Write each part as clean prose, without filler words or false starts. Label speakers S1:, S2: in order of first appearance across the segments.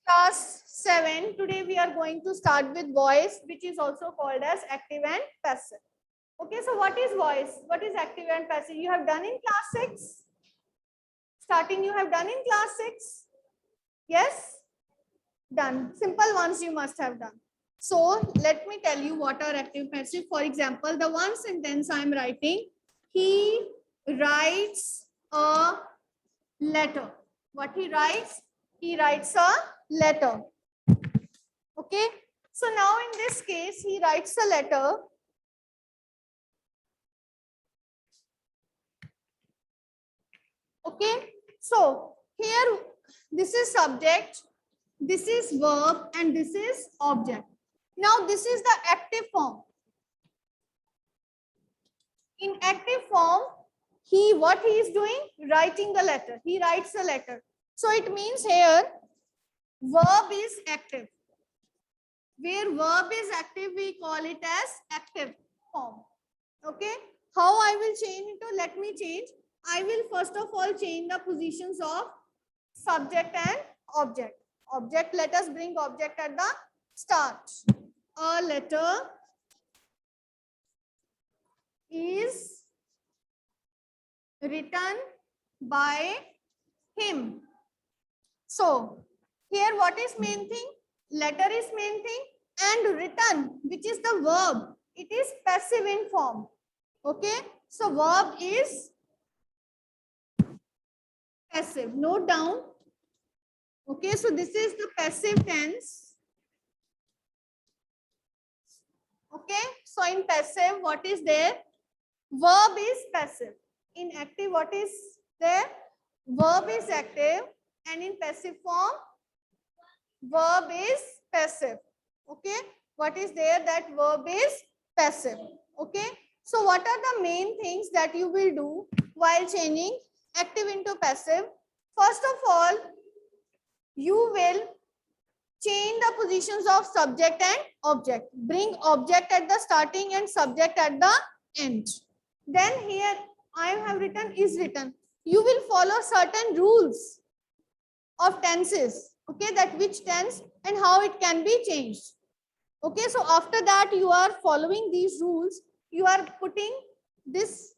S1: Class 7. Today we are going to start with voice, which is also called as active and passive. Okay, so what is voice? What is active and passive? You have done in class 6. Starting you have done in class 6. Yes? Done. Simple ones you must have done. So let me tell you what are active passive. For example, the one sentence I am writing, he writes a letter. What he writes? He writes a letter. Okay. So now in this case, he writes a letter. Okay. So here, this is subject, this is verb, and this is object. Now this is the active form. In active form, what he is doing? Writing the letter. He writes a letter. So it means here, verb is active. Where verb is active, we call it as active form. Okay. How I will change into? Let me change. I will first of all change the positions of subject and object. Object, let us bring object at the start. A letter is written by him. So here what is main thing? Letter is main thing, and written, which is the verb, it is passive in form. Okay, so verb is passive. Note down. Okay, so this is the passive tense. Okay, so in passive, what is there? Verb is passive. In active, what is there? Verb is active, and in passive form, verb is passive. Okay, what is there? That verb is passive. Okay, so what are the main things that you will do while changing active into passive? First of all, you will change the positions of subject and object. Bring object at the starting and subject at the end. Then here I have written is written. You will follow certain rules of tenses. Okay, that which tense and how it can be changed. Okay, so after that you are following these rules. You are putting this.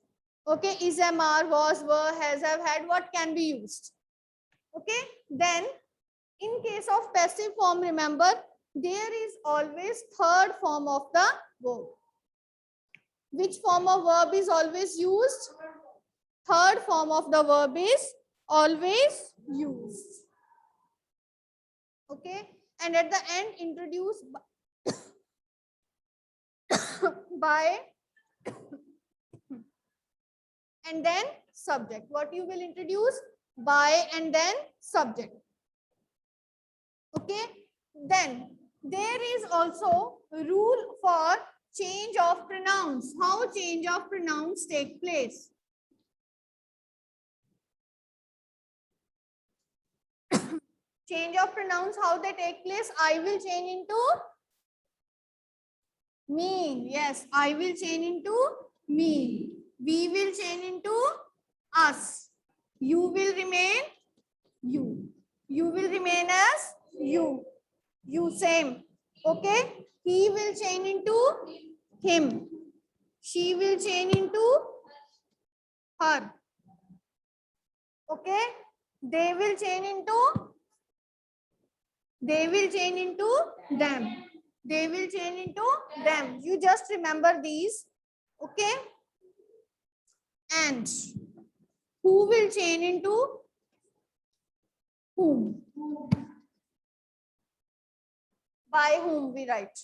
S1: Okay, is, am, are, was, were, has, have, had, what can be used. Okay, then in case of passive form, remember, there is always third form of the verb. Which form of verb is always used? Third form of the verb is always used. Okay, and at the end introduced by and then subject. What you will introduce? By and then subject. Okay, then there is also a rule for change of pronouns. How change of pronouns take place? Change of pronouns, how they take place? I will change into me. Yes, I will change into me. We will change into us. You will remain you. You will remain as you. You same. Okay. He will change into him. She will change into her. Okay. They will change into them. They will change into them. You just remember these. Okay. And who will change into whom? By whom we write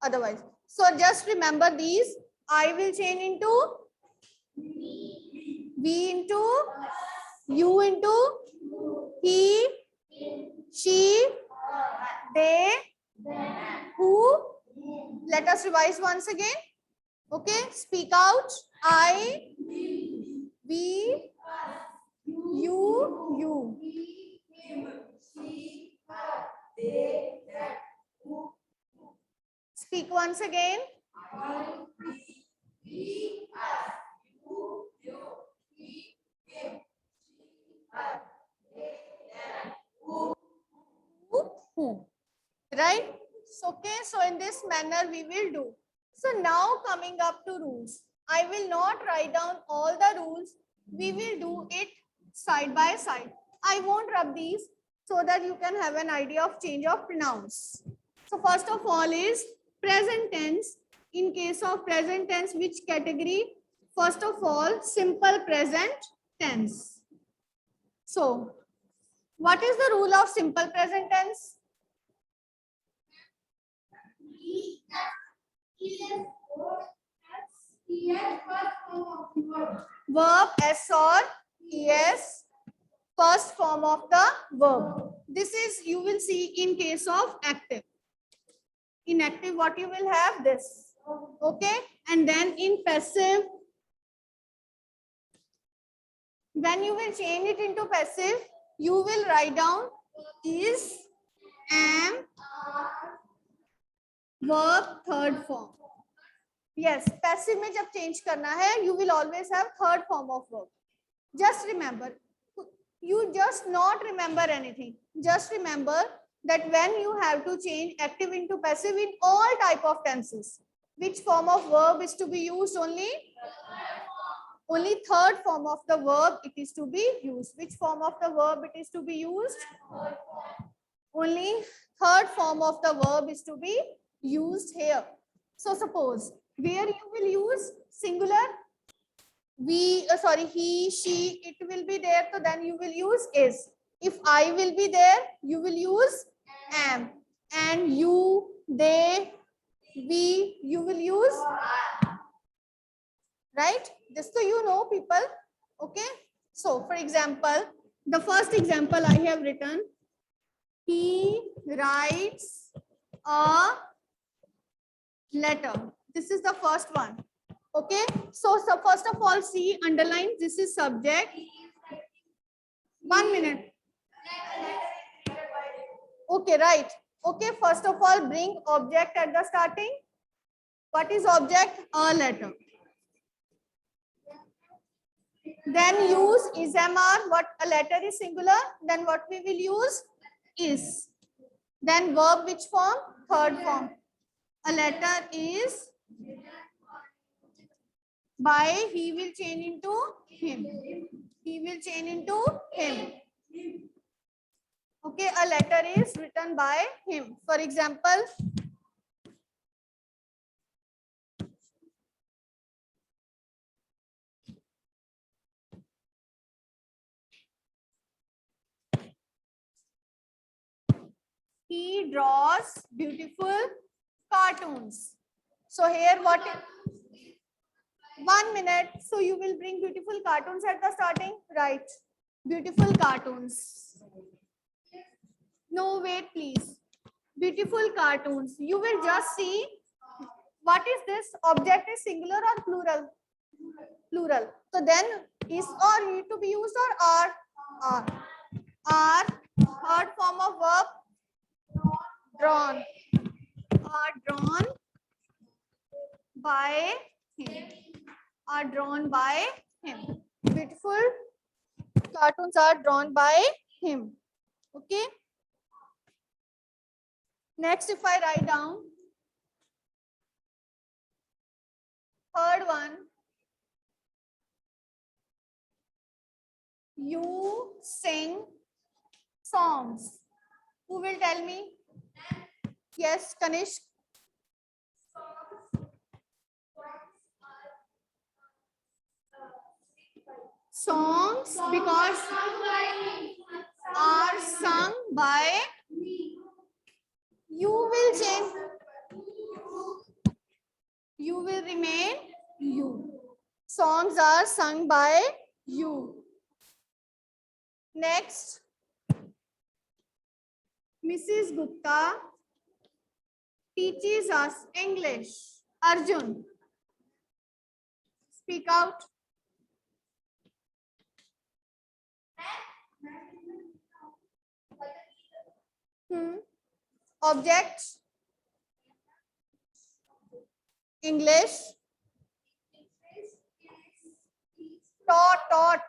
S1: otherwise. So just remember these. I will change into we into you into he, she, they, who. Let us revise once again. Okay, speak out. I, we, you. Speak once again. Who. who, right? So, okay, so in this manner we will do. So now coming up to rules, I will not write down all the rules. We will do it side by side. I won't rub these so that you can have an idea of change of pronouns. So first of all is present tense. In case of present tense, which category? First of all, simple present tense. So what is the rule of simple present tense? Verb S or ES, first form of the verb. This is, you will see in case of active. In active, what you will have? This. Okay. And then in passive, when you will change it into passive, you will write down is, am, verb third form. Yes, passive में जब change करना है, you will always have third form of verb. Just remember, you just not remember anything. Just remember that when you have to change active into passive in all type of tenses, which form of verb is to be used? Only third form of the verb it is to be used. Which form of the verb it is to be used? Only third form of the verb is to be used here. So suppose where you will use singular, he, she, it will be there, so then you will use is. If I will be there, you will use am. And you, they, we, you will use, right? This so you know, people. Okay. So for example, the first example I have written, he writes a letter. This is the first one. Okay. So first of all, see, underline, this is subject. 1 minute. Okay, right. Okay, first of all, bring object at the starting. What is object? A letter. Then use is MR. What a letter is singular. Then what we will use? Is. Then verb which form? Third form. A letter is by, he will change into him. He will change into him. Okay, a letter is written by him. For example, he draws beautiful cartoons. So here what? 1 minute. So you will bring beautiful cartoons at the starting, right? Beautiful cartoons. No, wait, please. Beautiful cartoons. You will just see what is this? Object is singular or plural? Plural. So then is or need to be used or are? Are. Are, third form of verb, drawn. Are drawn by him. Are drawn by him. Beautiful cartoons are drawn by him. Okay. Next, if I write down third one, you sing songs. Who will tell me? Yes, Kanishk. Songs because are sung by, you will change, you will remain you. Songs are sung by you. Next, Mrs. Gupta teaches us English. Arjun, speak out. Object, English, taught.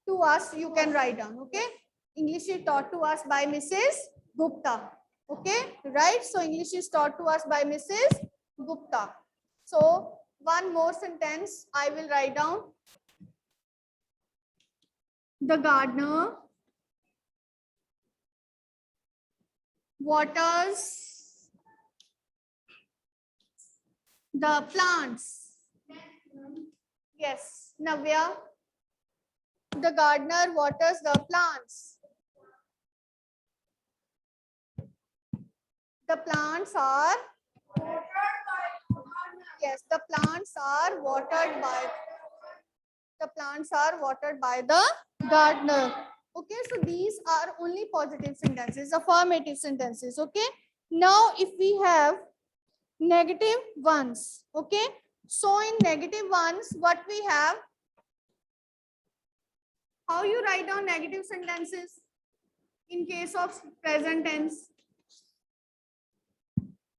S1: To to us, you can write down. Okay, English is taught to us by Mrs. Gupta. Okay, right? So English is taught to us by Mrs. Gupta. So one more sentence I will write down. The gardener waters the plants. Yes, Navya. The gardener waters the plants. The plants are, yes, the plants are watered by the gardener. Okay, so these are only positive sentences, affirmative sentences. Okay, now if we have negative ones, okay, so in negative ones, what we have, how you write down negative sentences in case of present tense?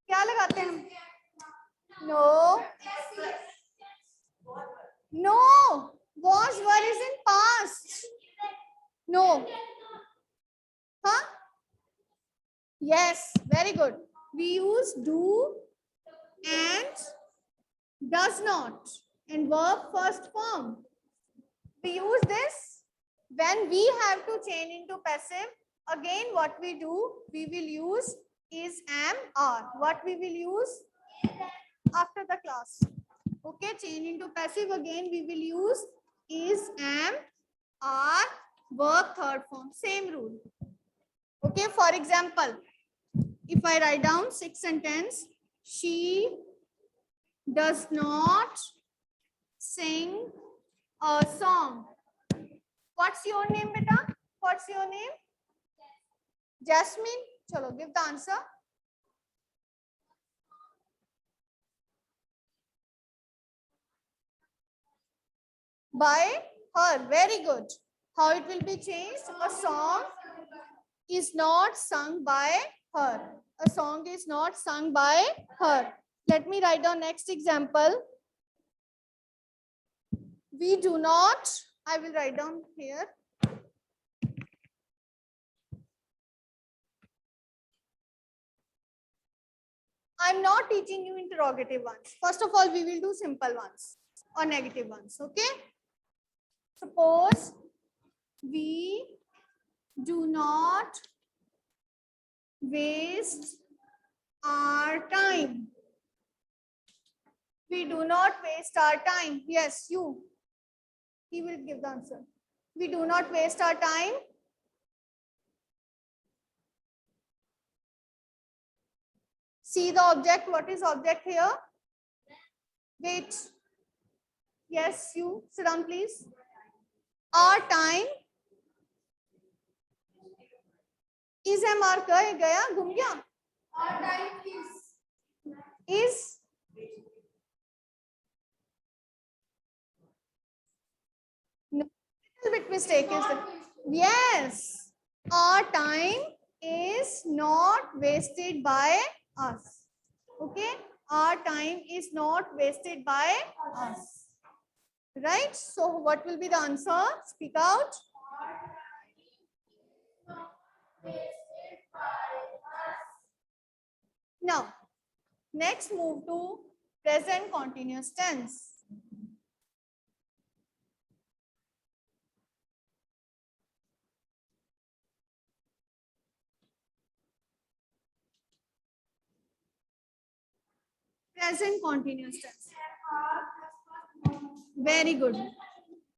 S1: क्या लगाते हैं हम? No. No. Was, were is in past. No. Huh? Yes, very good. We use do and does not and verb first form. We use this when we have to change into passive. Again, what we do, we will use is, am, are. What we will use after the class. Okay, change into passive again, we will use is, am, are, verb third form. Same rule. Okay, for example, if I write down 6 sentence, she does not sing a song. What's your name, beta? What's your name? Jasmine. Chalo, give the answer. By her. Very good. How it will be changed? A song is not sung by her. A song is not sung by her. Let me write down next example. We do not, I will write down here. I'm not teaching you interrogative ones. First of all, we will do simple ones or negative ones. Okay. Suppose we do not waste our time. We do not waste our time. Yes, you. He will give the answer. We do not waste our time. See the object. What is object here? Wait. Yes, you. Sit down, please. Our time is MR gaya, घूम गया. Our time is no, little bit mistake is there. Yes, our time is not wasted by us. Okay, our time is not wasted by us. Right? So what will be the answer? Speak out. Now, next move to present continuous tense. Present continuous tense. Very good.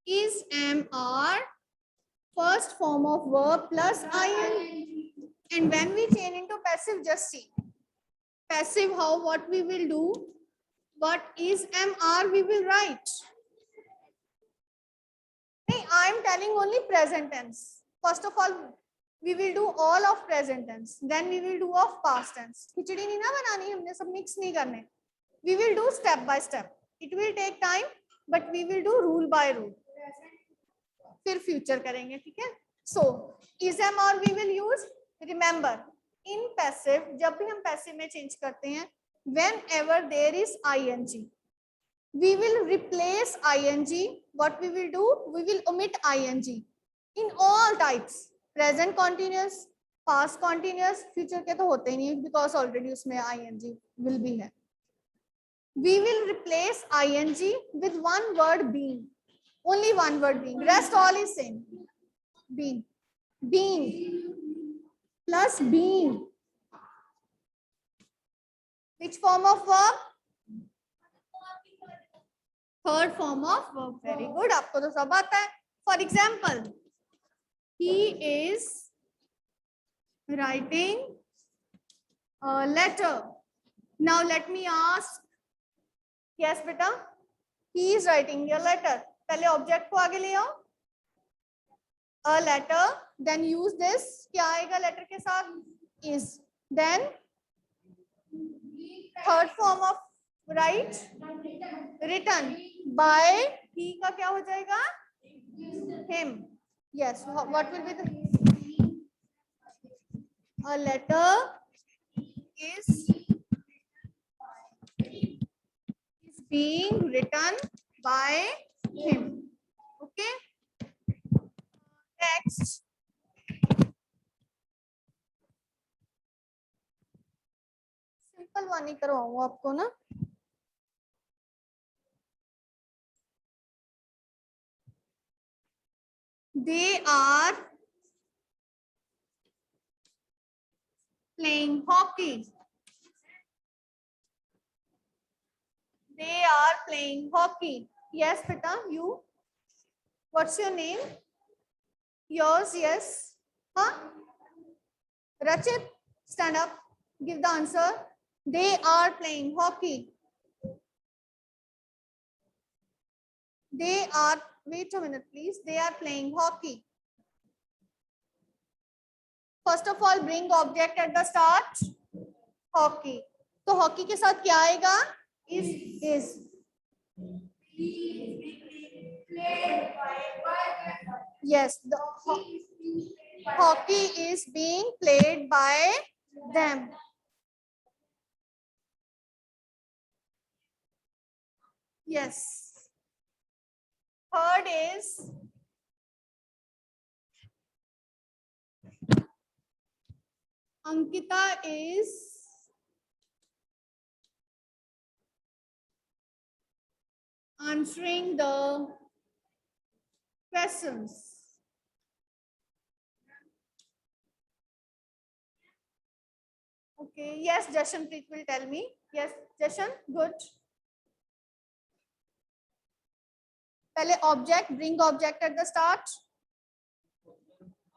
S1: Is, am, are first form of verb plus ing. And when we change into passive, just see. Passive, how, what we will do? What is, am, are we will write. I am telling only present tense. First of all, we will do all of present tense. Then we will do of past tense. खिचड़ी नहीं ना बनानी, हमने सब mix नहीं करने. We will do step by step. It will take time, but we will do rule by rule. फिर future करेंगे, ठीक है? So, is, am, or we will use. Remember, in passive, जब भी हम passive में change करते हैं, whenever there is ing, we will replace ing. What we will do? We will omit ing. in all types, present continuous, past continuous, future के तो होते ही नहीं because already उसमें ing will be है. We will replace ing with one word being, only one word being, rest all is same. Being, being plus being. Which form of verb? Third form of verb. Very good, आपको तो सब आता है. For example, he is writing a letter. Now let me ask. Yes बेटा, he is writing a letter. पहले object को आगे ले आओ. A letter, then use this. क्या आएगा letter के साथ? Is. Then third form of write, written by. He का क्या हो जाएगा? Him. Yes. What will be the? A letter is being written by him. Okay. Next. Simple वानी करवाऊँ आपको ना. They are playing hockey. They are playing hockey. Yes, Pita, you. What's your name? Yours, yes. Huh? Rachit, stand up. Give the answer. They are playing hockey. They are, wait a minute, please. They are playing hockey. First of all, bring object at the start. Hockey. तो hockey के साथ क्या आएगा? Is. Yes, the hockey is being played by them. Yes. Third is Ankita is answering the questions. Okay, yes, Jashanpreet will tell me. Yes, Jashan, good. पहले object, bring object at the start.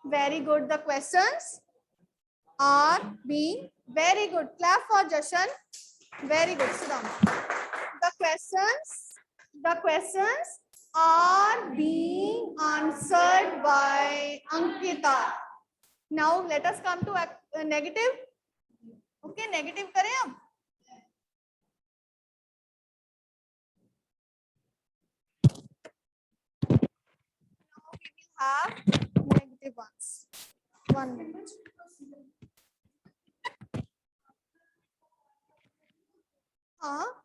S1: Very good. The questions are being, very good. Clap for Jashan. Very good. Sit down. The questions are being answered by Ankita. Now let us come to negative. Okay, negative करें अब. Now we will have negative ones. 1 minute.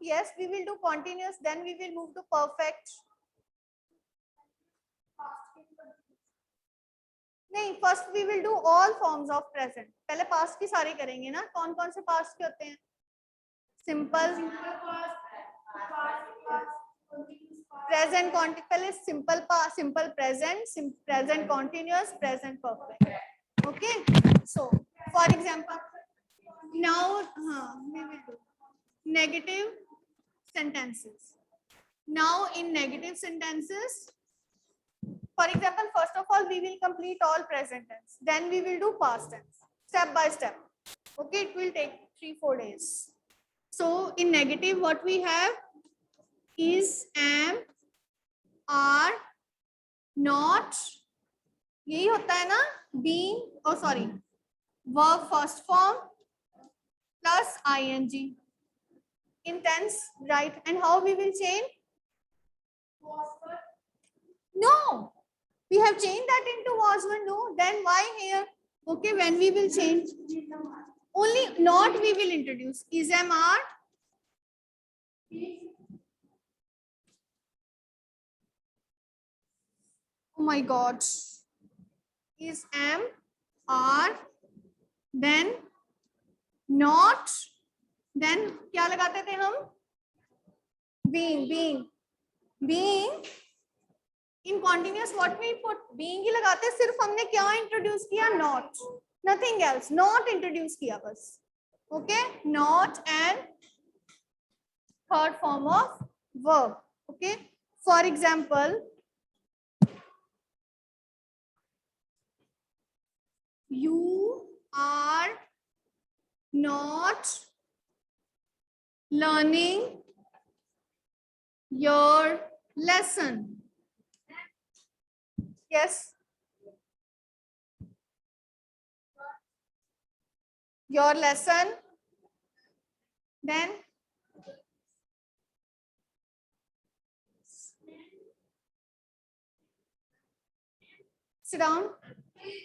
S1: Yes, we will do continuous, then we will move to perfect. नहीं, first we will do all forms of present. पहले past की सारी करेंगे ना. कौन कौन से past के होते हैं? Simple, present, पहले simple past, simple present, present continuous, present perfect. Okay. So, for example, now we will do negative sentences. Now in negative sentences, for example, first of all, we will complete all present tense. Then we will do past tense, step by step. Okay, it will take 3-4 days. So in negative, what we have is, am, are, not. यही होता है ना? Being, oh sorry, verb first form plus ing. In tense, right? And how we will change? No, we have changed that into was one. No, then why here? Okay, when we will change, only not we will introduce. Is, am, are. Oh my God. is am, are, then not, then क्या लगाते थे हम? being in continuous what we put? being ही लगाते, सिर्फ हमने क्या introduce किया? not, nothing else, not introduce किया बस. okay, not and third form of verb. okay, for example, you are not learning your lesson. Yes. Your lesson. Then sit down.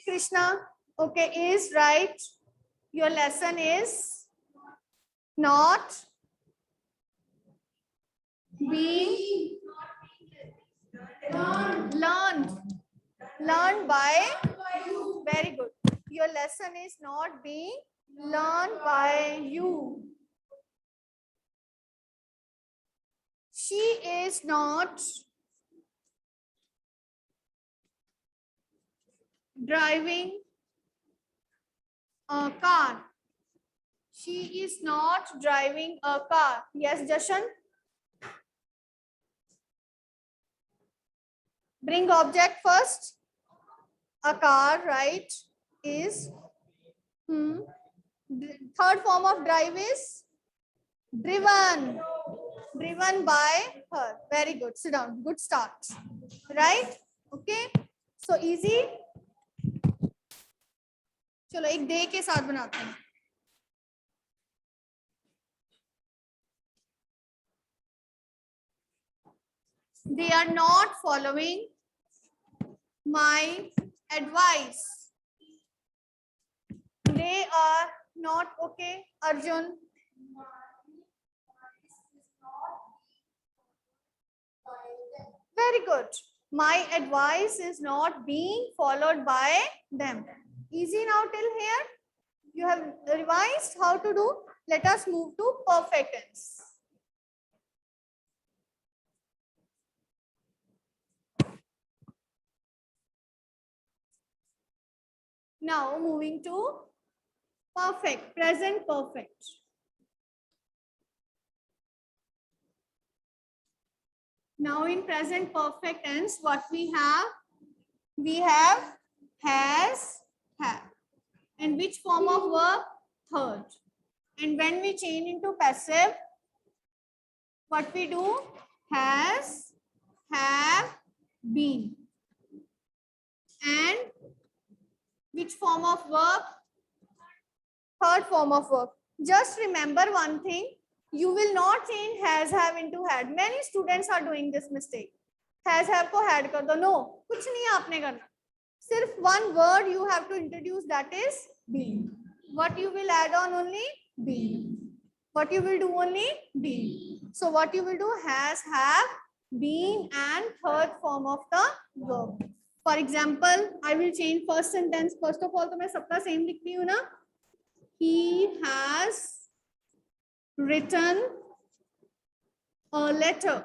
S1: Krishna. Okay, is right. Your lesson is not being learned by. Very good. Your lesson is not being learned by you. She is not driving a car. She is not driving a car. Yes, Jashan? Bring object first. A car, right, is. Third form of drive is driven. Driven by her. Very good. Sit down. Good start. Right? Okay. So easy. चलो एक दे के साथ बनाते हैं. They are not following my advice. They are not okay. Arjun. Very good. My advice is not being followed by them. Easy now till here. You have revised how to do. Let us move to perfect tense. Now moving to perfect, present perfect. Now in present perfect tense, what we have? We have has, have. And which form of verb? Third. And when we change into passive, what we do? Has, have, been. And which form of verb? Third form of verb. Just remember one thing. You will not change has, have into had. Many students are doing this mistake. Has, have को had कर दो. No, कुछ नहीं आपने करना. सिर्फ one word you have to introduce, that is been. What you will add on only? Been. What you will do only? Been. So what you will do? Has, have, been and third form of the verb. For example, I will change first sentence. First of all, तो मैं सबका same लिखती हूँ ना. He has written a letter.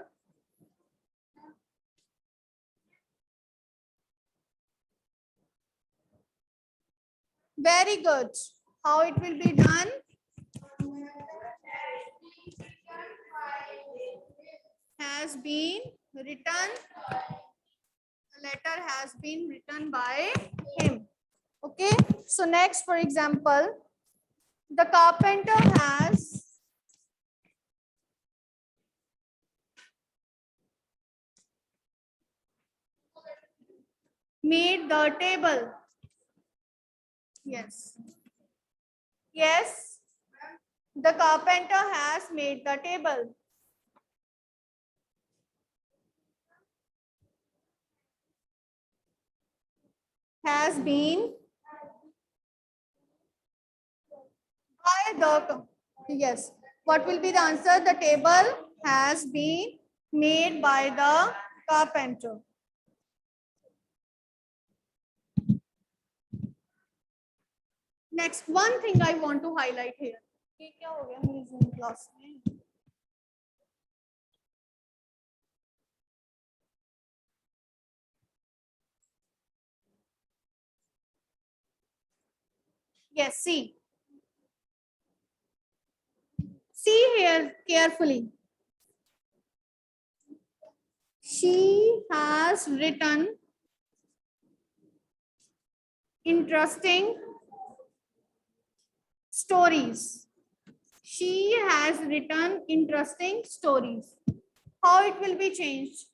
S1: Very good. How it will be done? Has been written. A letter has been written by him. Okay. So next, for example, the carpenter has made the table. Yes. Yes. The carpenter has made the table. Has been by the. Yes. What will be the answer? The table has been made by the carpenter. Next, one thing I want to highlight here. ये क्या हो गया मेरी Zoom class में? Yes, see. See here carefully. She has written interesting stories. She has written interesting stories. How it will be changed?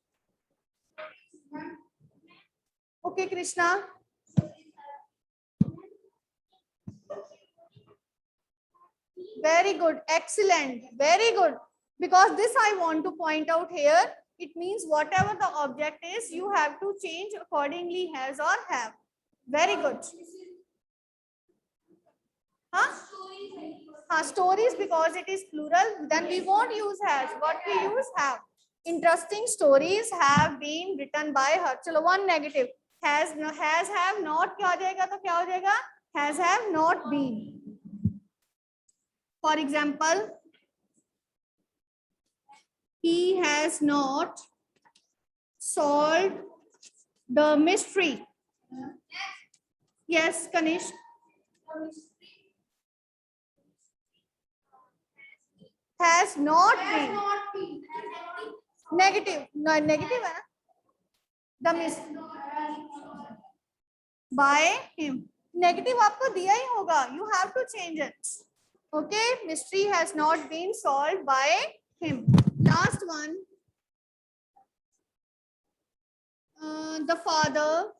S1: Okay, Krishna. Very good. Excellent. Very good. Because this I want to point out here. It means whatever the object is, you have to change accordingly, has or have. Very good. Huh? Stories, because it is plural, then we won't use has. What we use have. Interesting stories have been written by her. Chalo, one negative. Has have not क्या हो जाएगा तो क्या हो जाएगा? Has have not been. For example, he has not solved the mystery. Yes, Kanish. Has not been. Negative. No, negative है ना? The mystery. By him. Negative आपको दिया ही होगा. You have to change it. Okay, mystery has not been solved by him. Last one. The father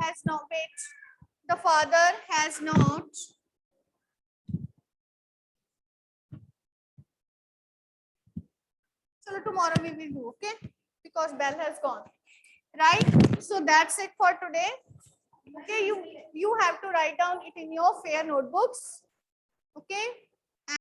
S1: has not. Wait. The father has not so tomorrow we will do, okay? Because bell has gone. Right? So that's it for today. Okay, you have to write down it in your fair notebooks. Okay.